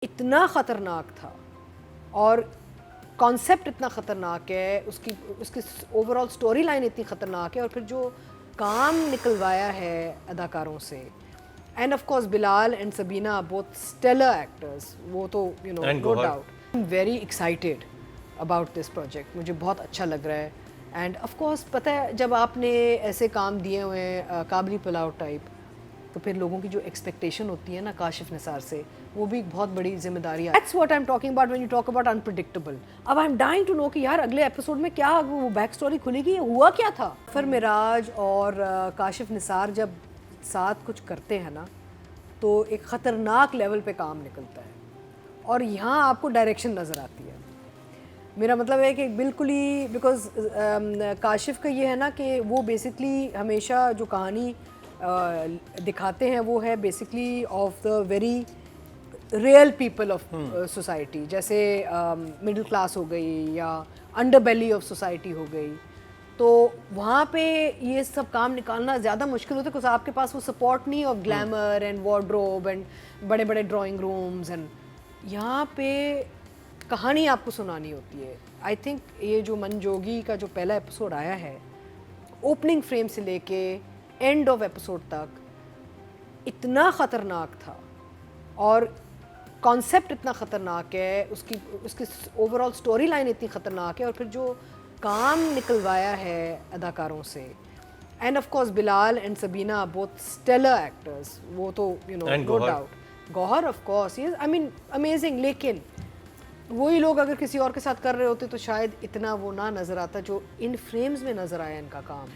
इतना ख़तरनाक था और कॉन्सेप्ट इतना ख़तरनाक है, उसकी उसकी ओवरऑल स्टोरी लाइन इतनी ख़तरनाक है और फिर जो काम निकलवाया है अदाकारों से, and of course Bilal and Sabina both stellar actors, वो तो you know no doubt. I am very excited about this project, मुझे बहुत अच्छा लग रहा है। एंड ऑफ कोर्स पता है जब आपने ऐसे काम दिए हुए हैं काबली पुलाव टाइप, तो फिर लोगों की जो एक्सपेक्टेशन होती है ना काशिफ निसार से, वो भी एक बहुत बड़ी जिम्मेदारी है। That's what I am talking about when you talk about unpredictable. अब I am dying to know कि यार अगले एपिसोड में क्या वो बैक स्टोरी खुलेगी, हुआ क्या था। फिर मिराज और काशिफ निसार जब साथ कुछ करते हैं ना, तो एक ख़तरनाक लेवल पे काम निकलता है और यहाँ आपको डायरेक्शन नज़र आती है। मेरा मतलब है कि बिल्कुल ही बिकॉज काशिफ का ये है ना कि वो बेसिकली हमेशा जो कहानी दिखाते हैं वो है basically of the very real people of society, जैसे मिडिल क्लास हो गई या अंडर बेली ऑफ सोसाइटी हो गई। तो वहाँ पे ये सब काम निकालना ज़्यादा मुश्किल होता है बिकॉज आपके पास वो सपोर्ट नहीं of glamour and wardrobe and बड़े बड़े ड्राइंग रूम्स। एंड यहाँ पे कहानी आपको सुनानी होती है। आई थिंक ये जो मनजोगी का जो पहला एपिसोड आया है, ओपनिंग फ्रेम से लेके एंड ऑफ एपिसोड तक इतना ख़तरनाक था और कॉन्सेप्ट इतना ख़तरनाक है, उसकी उसकी ओवरऑल स्टोरी लाइन इतनी ख़तरनाक है और फिर जो काम निकलवाया है अदाकारों से, and of course Bilal and Sabina both stellar actors, वो तो you know no doubt. Gauhar of course he is I mean amazing, लेकिन वही लोग अगर किसी और के साथ कर रहे होते तो शायद इतना वो ना नज़र आता जो इन फ्रेम्स में नज़र आया इनका काम।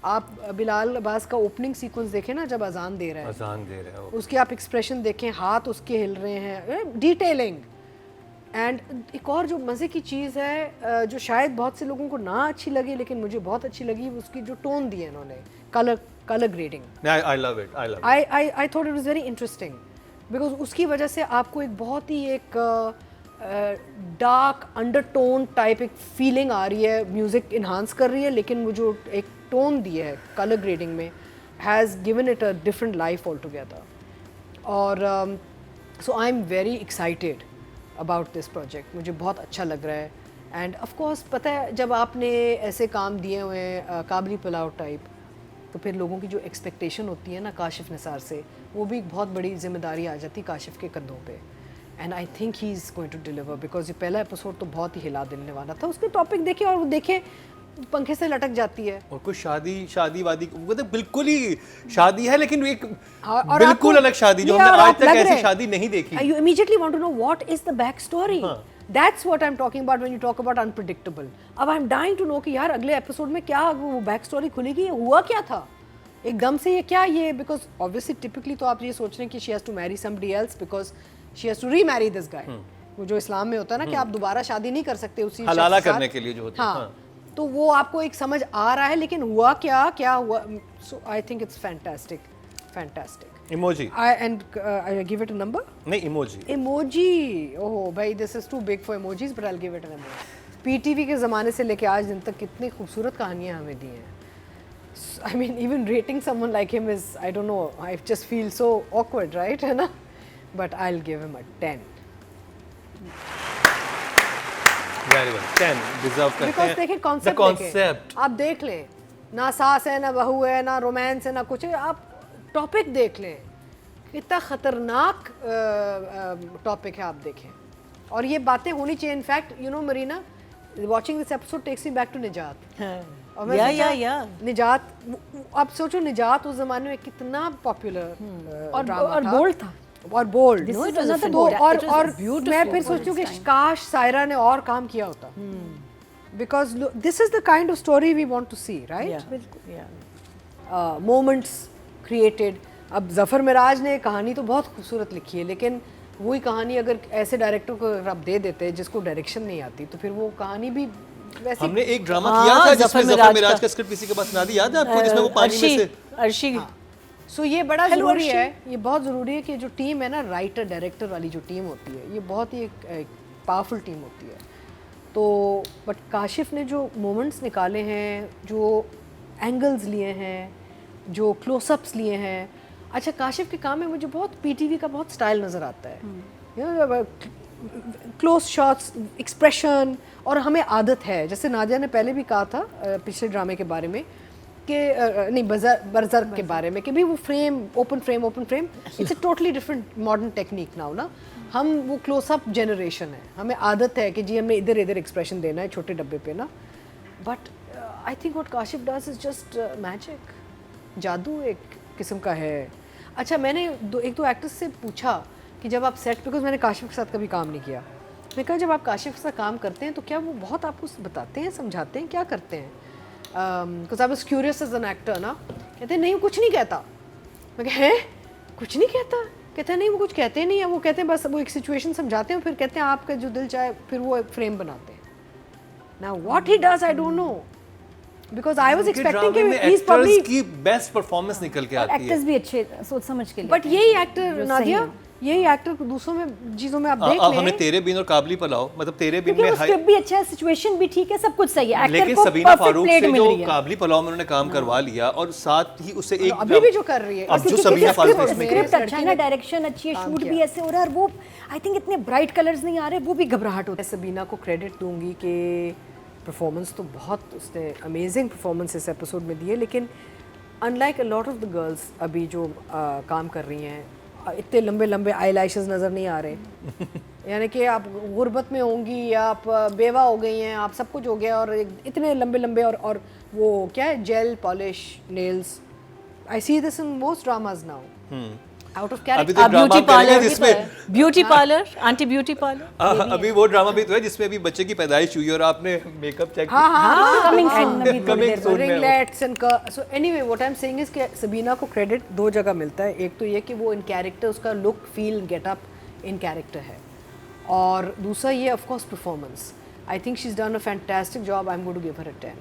आप बिलाल अब्बास का ओपनिंग सीक्वेंस देखें ना, जब अजान दे रहा है उसके आप एक्सप्रेशन देखें, हाथ उसके हिल रहे हैं, डिटेलिंग। एंड एक और जो मज़े की चीज़ है जो शायद बहुत से लोगों को ना अच्छी लगी लेकिन मुझे बहुत अच्छी लगी, उसकी जो टोन दी है इन्होंने, colour grading. I thought it was very interesting because उसकी वजह से आपको एक बहुत ही एक डार्क अंडरटोन टाइप एक फीलिंग आ रही है, म्यूज़िक इन्हांस कर रही है, लेकिन वो जो एक टोन दी है कलर ग्रेडिंग में has given it a different life all together. और so I am very excited about this project, मुझे बहुत अच्छा लग रहा है। एंड ऑफ कोर्स पता है जब आपने ऐसे काम दिए हुए हैं काबली पुलाव टाइप, तो फिर लोगों की जो एक्सपेक्टेशन होती है ना काशिफ निसार से, वो भी एक बहुत बड़ी जिम्मेदारी आ जाती है काशिफ के कंधों पे। And I think he is going to deliver because ये पहला एपिसोड तो बहुत ही हिला देने वाला था। उसके टॉपिक देखे और वो देखे पंखे से लटक जाती है और कुछ शादी वादी मतलब बिल्कुल ही शादी है, लेकिन एक बिल्कुल अलग शादी जो हमने आज तक ऐसी शादी नहीं देखी। You immediately want to know what is the back story. That's what I am talking about when you talk about unpredictable. अब I am dying to know कि यार अगले एपिसोड में क्या वो बैक स्टोरी खुलेगी, हुआ क्या था एकदम से, ये क्या ये। बिकॉज ऑब्वियसली टिपिकली तो आप ये सोच रहे हैं कि she has to marry somebody else because she has to remarry this guy. वो जो इस्लाम में होता है ना कि आप दोबारा शादी नहीं कर सकते उसी हलाला करने के लिए जो होता है। हाँ, तो वो आपको एक समझ आ रहा है, लेकिन हुआ क्या हुआ। So I think it's fantastic. Emoji I give it a number. नहीं, इमोजी। ओह भाई, this is too big for emojis but I will give it a number. PTV के ज़माने से लेके आज दिन तक कितनी खूबसूरत कहानियाँ हमें दी हैं। I mean, even rating someone like him is, I don't know, I just feel so awkward, right? है ना? But I'll give him a 10. Very well, 10 deserve करते हैं। Because देखिए concept आप देख लें, ना सास है, ना बहू है, ना रोमांस है, ना कुछ है, आप टॉपिक देख लें, कितना खतरनाक टॉपिक है, आप देखें। और ये बातें होनी चाहिए। In fact you know Marina, watching this episode takes me back to Nijaat. या निजात, आप सोचो निजात उस जमाने में कितना पॉपुलर और बोल्ड था और बोल्ड। और मैं फिर सोचती हूँ कि काश सायरा ने और काम किया होता, because this is the kind of story we want to see, right. Moments created. अब जफर मिराज ने कहानी तो बहुत खूबसूरत लिखी है, लेकिन वही कहानी अगर ऐसे डायरेक्टर को आप दे देते जिसको डायरेक्शन नहीं आती, तो फिर वो कहानी भी वैसे। हमने एक ड्रामा किया था जिसमें जफर मिराज का स्क्रिप्ट किसी के पास ना दी, याद है आपको, जिसमें वो पानी में से अर्शी। सो ये बड़ा ज़रूरी है, ये बहुत ज़रूरी है कि जो टीम है ना, राइटर डायरेक्टर वाली जो टीम होती है, ये बहुत ही एक पावरफुल टीम होती है। तो बट काशिफ ने जो मोमेंट्स निकाले हैं, जो एंगल्स लिए हैं, जो क्लोजअप्स लिए हैं। अच्छा, काशिफ के काम में मुझे बहुत पीटीवी का बहुत स्टाइल नज़र आता है। क्लोज शॉट्स, एक्सप्रेशन, और हमें आदत है, जैसे नादिया ने पहले भी कहा था पिछले ड्रामे के बारे में कि नहीं बरज़र्क के बारे में कि भी वो frame open frame it's a totally different modern technique now ना। हम वो क्लोज अप जनरेशन है, हमें आदत है कि जी हमने इधर इधर एक्सप्रेशन देना है छोटे डब्बे पे ना। But I think what Kashif does is just magic, जादू एक किस्म का है। अच्छा, मैंने एक दो एक्टर्स से पूछा कि जब आप सेट, बिकॉज मैंने काशिफ के साथ कभी काम नहीं किया, मैं कहा जब आप काशिफ के साथ काम करते हैं तो क्या वो बहुत आपको बताते हैं, समझाते हैं, क्या करते हैं? Because I was curious as an actor ना। कहते हैं नहीं वो कुछ नहीं कहता। मैं कहा है कुछ नहीं कहता? कहते हैं नहीं वो कुछ कहते नहीं है, वो कहते हैं बस वो एक सिचुएशन समझाते हैं, फिर कहते हैं आपका जो दिल चाहे, फिर वो एक फ्रेम बनाते हैं। Now what he does I don't know, because I was expecting कि ही इज प्रॉब्ली की बेस्ट परफॉर्मेंस निकल के आती है। एक्टर्स भी अच्छे सोच समझ के लिए, बट यही एक्टर नादिया, यही एक्टर दूसरों में चीजों में आप देख लें। हमें तेरे बिन और काबली पलाओ, मतलब तेरे बिन में स्क्रिप्ट भी अच्छा है, सिचुएशन भी ठीक है, सब कुछ सही है, एक्टर लेकिन को सबीना परफेक्ट फारूक प्लेट से मिल जो रही है। काबली पलाओ में उन्होंने काम करवा लिया, और साथ ही उससे एक अभी भी जो कर रही है, अब जो सबीना फारूक इसमें स्क्रिप्ट अच्छा है ना, डायरेक्शन अच्छी है, शूट भी ऐसे हो रहा है, और वो आई थिंक इतने ब्राइट कलर्स नहीं आ रहे, वो भी घबराहट होती है। सबीना को क्रेडिट दूंगी कि परफॉर्मेंस तो बहुत उसने अमेजिंग परफॉर्मेंस इस एपिसोड में दी है, लेकिन unlike a lot of the girls अभी जो काम कर रही हैं, इतने लंबे लंबे आईलैशेस नज़र नहीं आ रहे। यानी कि आप गुर्बत में होंगी या आप बेवा हो गई हैं, आप सब कुछ हो गया, और इतने लंबे लंबे और वो क्या है gel polish nails. I see this in most dramas now, out of अभी कैरेक्टर। तो ब्यूटी ड्रामा पार्लर, जिसमें beauty parlour, aunty beauty parlour, अभी वो ड्रामा भी तो है जिसमें अभी बच्चे की पैदाइश हुई और आपने मेकअप चेक कमिंग सून अभी थोड़ी देर बाद। Ringlets and so anyway what I am saying is कि सबीना को क्रेडिट दो जगह मिलता है। एक तो ये कि वो इन कैरेक्टर, उसका look feel getup in character है, और दूसरा ये of course performance. I think she is done a fantastic job. I am going to give her a 10।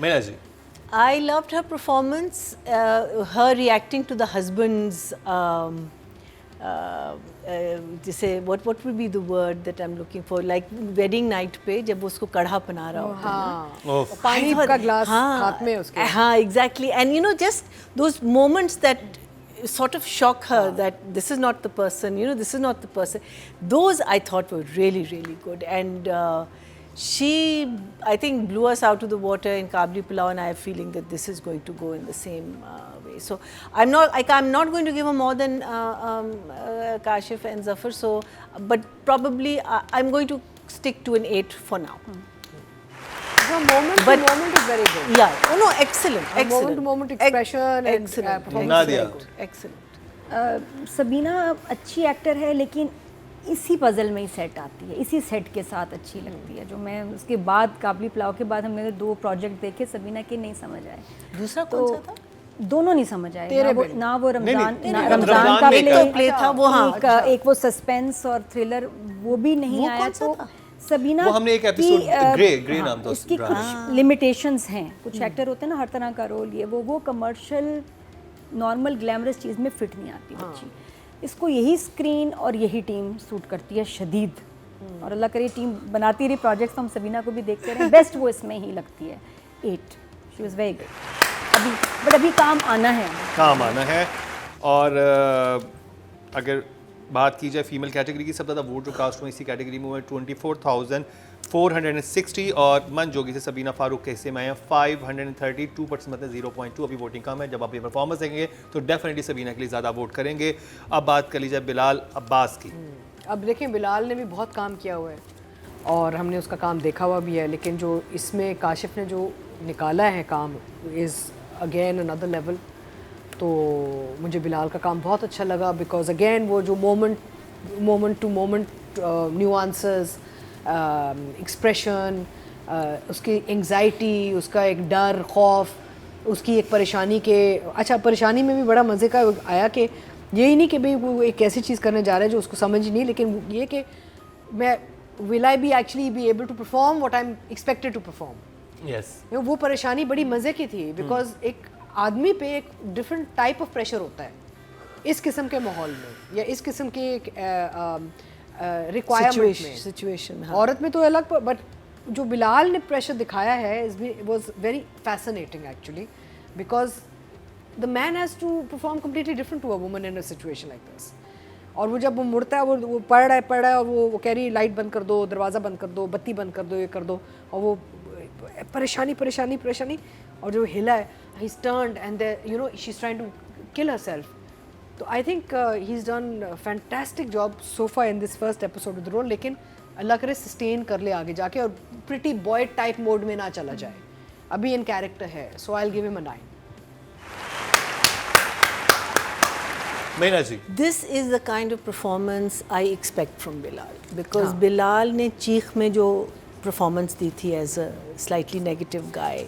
मेरा जी, I loved her performance, her reacting to the husband's जैसे what would be the word that I'm looking for, like wedding night पे जब वो उसको कढ़ा बना रहा होता है ना, हाँ, पानी का ग्लास हाथ में उसके। हाँ exactly, and you know just those moments that sort of shock her that this is not the person, you know, this is not the person, those I thought were really good, and she I think blew us out to the water in Kabli Pulao, and I have a feeling that this is going to go in the same way. So I'm not going to give her more than Kashif and Zafar, so but probably I'm going to stick to an 8 for now. The moment to moment is very good. Yeah, oh no, excellent. Moment to moment expression and excellent, performance Nadia. is very good. excellent. Sabina अच्छी actor है, लेकिन इसी puzzle में ही set आती है, इसी set के साथ अच्छी लगती है। जो मैं उसके बाद काबली पुलाव के बाद हमने 2 प्रोजेक्ट देखे सबीना के, नहीं समझ आए। दूसरा तो कौन सा था? दोनों नहीं समझ आए, ना वो रमजान रमजान का में प्ले था वो, हाँ, एक वो सस्पेंस और थ्रिलर वो भी नहीं आया। तो सबीना वो हमने एक एपिसोड ग्रे नाम था इसकी कुछ लिमिटेशंस हैं। कुछ एक्टर होते हैं ना, हर तरह का रोल, ये वो कमर्शियल नॉर्मल ग्लैमरस चीज़ में फिट नहीं आती बच्ची। इसको यही स्क्रीन और यही टीम सूट करती है शदीद, और अल्लाह करे टीम बनाती रही प्रोजेक्ट्स, तो हम सबीना को भी देखते रहे। बेस्ट वो इसमें ही लगती है। 8, शी वाज वेरी गुड। अभी काम आना है। और अगर बात की जाए फीमेल कैटेगरी की, सबसे ज़्यादा वोट जो कास्ट हुए इसी कैटेगरी में हुए 24,460, और मन जोगी से सबीना फारूक के हिस्से में आए हैं 532%, मतलब 0.2। अभी वोटिंग कम है। जब आप ये परफॉर्मेंस देंगे तो डेफिनेटली सबीना के लिए ज़्यादा वोट करेंगे। अब बात कर ली जाए बिलाल अब्बास की। अब देखें, बिलाल ने भी बहुत काम किया हुआ है और हमने उसका काम देखा हुआ भी है, लेकिन जो इसमें काशिफ ने जो निकाला है काम इज़ अगेन अनदर लेवल। तो मुझे बिलाल का काम बहुत अच्छा लगा, बिकॉज अगेन वो जो moment to moment nuances, expression, उसकी एंग्जाइटी, उसका एक डर, खौफ, उसकी एक परेशानी के, अच्छा परेशानी में भी बड़ा मज़े का आया कि यही नहीं कि भाई वो एक ऐसी चीज़ करने जा रहा है जो उसको समझ ही नहीं, लेकिन ये कि मैं will I be actually be able to perform what I am expected to perform. Yes, वो परेशानी बड़ी मज़े की थी, बिकॉज एक आदमी पे एक डिफरेंट टाइप ऑफ प्रेशर होता है इस किस्म के माहौल में या इस किस्म के रिक्वायरमेंट में, सिचुएशन। औरत में तो अलग, बट जो बिलाल ने प्रेशर दिखाया है was very fascinating actually, because the man has to perform completely different to a woman in a situation like this. और वो जब वो मुड़ता है, वो पढ़ रहा है और वो कह रही है लाइट बंद कर दो, दरवाज़ा बंद कर दो, बत्ती बंद कर दो, ये कर दो, और वो परेशानी और जो हिला है, he's turned and you know she's trying to kill herself. तो I think he's done a fantastic job so far in this first episode with the role, लेकिन अल्लाह करे सस्टेन कर ले आगे जाके और प्रिटी बॉय टाइप मोड में ना चला जाए. अभी इन कैरेक्टर है, so I'll give him a 9. Meena ji, This is the kind of performance I expect from Bilal, because Bilal ने चीख में जो performance दी थी as a slightly negative guy.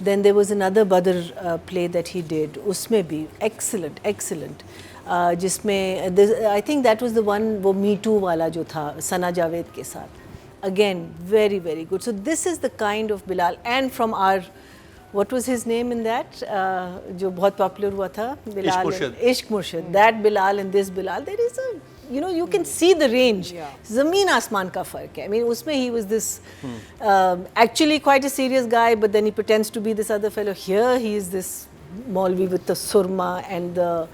Then there was another Badr play that he did, उसमें भी excellent. जिसमें I think that was the one वो Me Too वाला जो था सना जावेद के साथ. Again, very good. So this is the kind of Bilal, and from our, what was his name in that? जो बहुत popular हुआ था, Bilal. Ishq Murshid. That Bilal and this Bilal, there is a, you know, you can see the range. ज़मीन आसमान का फ़र्क है. I mean, उसमें he was this actually quite a serious guy, but then he pretends to be this other fellow. Here he is this Maulvi with the surma and the